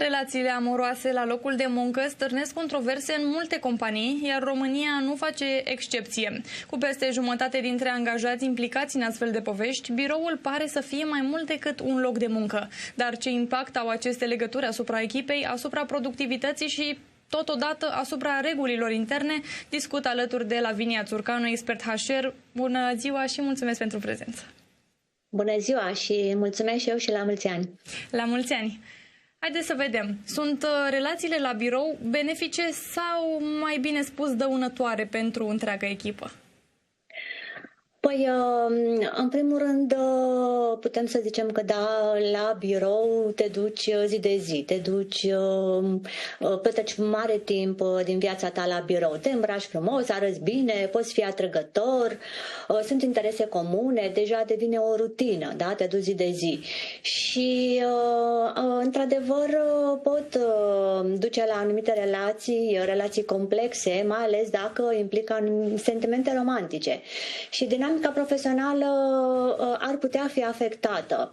Relațiile amoroase la locul de muncă stârnesc controverse în multe companii, iar România nu face excepție. Cu peste jumătate dintre angajați implicați în astfel de povești, biroul pare să fie mai mult decât un loc de muncă. Dar ce impact au aceste legături asupra echipei, asupra productivității și totodată asupra regulilor interne, discut alături de Lavinia Țurcanu, expert HR. Bună ziua și mulțumesc pentru prezență! Bună ziua și mulțumesc și eu și la mulți ani! La mulți ani! Haideți să vedem. Sunt relațiile la birou benefice sau, mai bine spus, dăunătoare pentru întreaga echipă? Păi, în primul rând, putem să zicem că da, la birou te duci zi de zi, te duci, petreci mare timp din viața ta la birou, te îmbraci frumos, arăți bine, poți fi atrăgător, sunt interese comune, deja devine o rutină, da? Te duci zi de zi. Și, într-adevăr, pot duce la anumite relații complexe, mai ales dacă implică sentimente romantice. Și dinamica profesională ar putea fi afectată.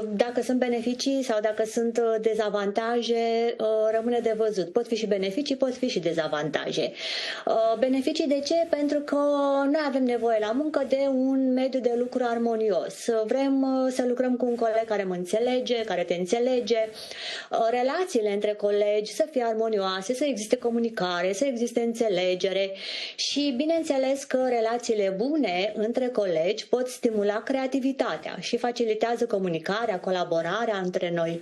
Dacă sunt beneficii sau dacă sunt dezavantaje, rămâne de văzut. Pot fi și beneficii, pot fi și dezavantaje. Beneficii de ce? Pentru că noi avem nevoie la muncă de un mediu de lucru armonios. Vrem să lucrăm cu un coleg care mă înțelege, care te înțelege. Relațiile între colegi să fie armonioase, să existe comunicare, să existe înțelegere și bineînțeles că relațiile bune între colegi pot stimula creativitatea și facilitează comunicarea, colaborarea între noi.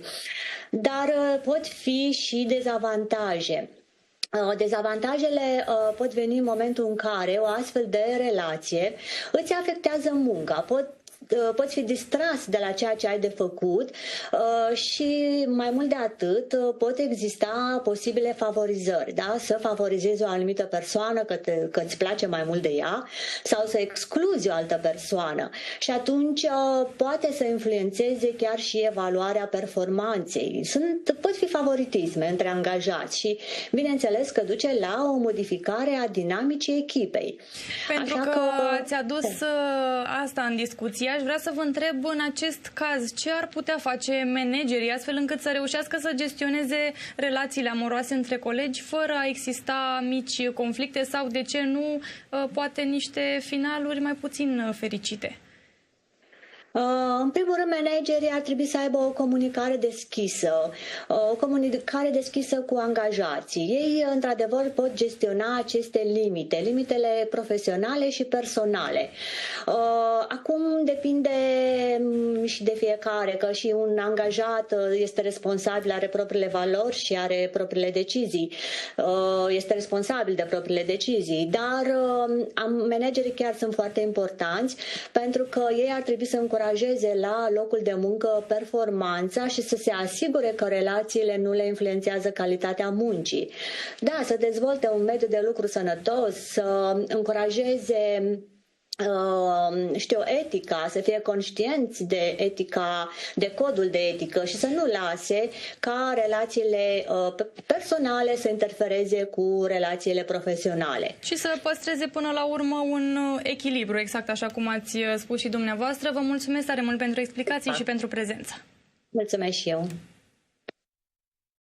Dar pot fi și dezavantaje. Dezavantajele pot veni în momentul în care o astfel de relație îți afectează munca, poți fi distras de la ceea ce ai de făcut și mai mult de atât pot exista posibile favorizări, da? Să favorizezi o anumită persoană că îți place mai mult de ea sau să excluzi o altă persoană și atunci poate să influențeze chiar și evaluarea performanței. Pot fi favoritisme între angajați și bineînțeles că duce la o modificare a dinamicii echipei. Pentru că ați adus asta în discuție, aș vrea să vă întreb în acest caz ce ar putea face managerii astfel încât să reușească să gestioneze relațiile amoroase între colegi fără a exista mici conflicte sau, de ce nu, poate niște finaluri mai puțin fericite. În primul rând, managerii ar trebui să aibă o comunicare deschisă cu angajații. Ei, într-adevăr, pot gestiona aceste limitele profesionale și personale. Acum depinde și de fiecare, că și un angajat este responsabil, are propriile valori și are propriile decizii. Este responsabil de propriile decizii, dar managerii chiar sunt foarte importanți pentru că ei ar trebui să încurajeze la locul de muncă performanța și să se asigure că relațiile nu le influențează calitatea muncii. Da, să dezvolte un mediu de lucru sănătos, să încurajeze etica, să fie conștienți de etica, de codul de etică și să nu lase ca relațiile personale să interfereze cu relațiile profesionale. Și să păstreze până la urmă un echilibru, exact așa cum ați spus și dumneavoastră. Vă mulțumesc tare mult pentru explicații și pentru prezență. Mulțumesc și eu.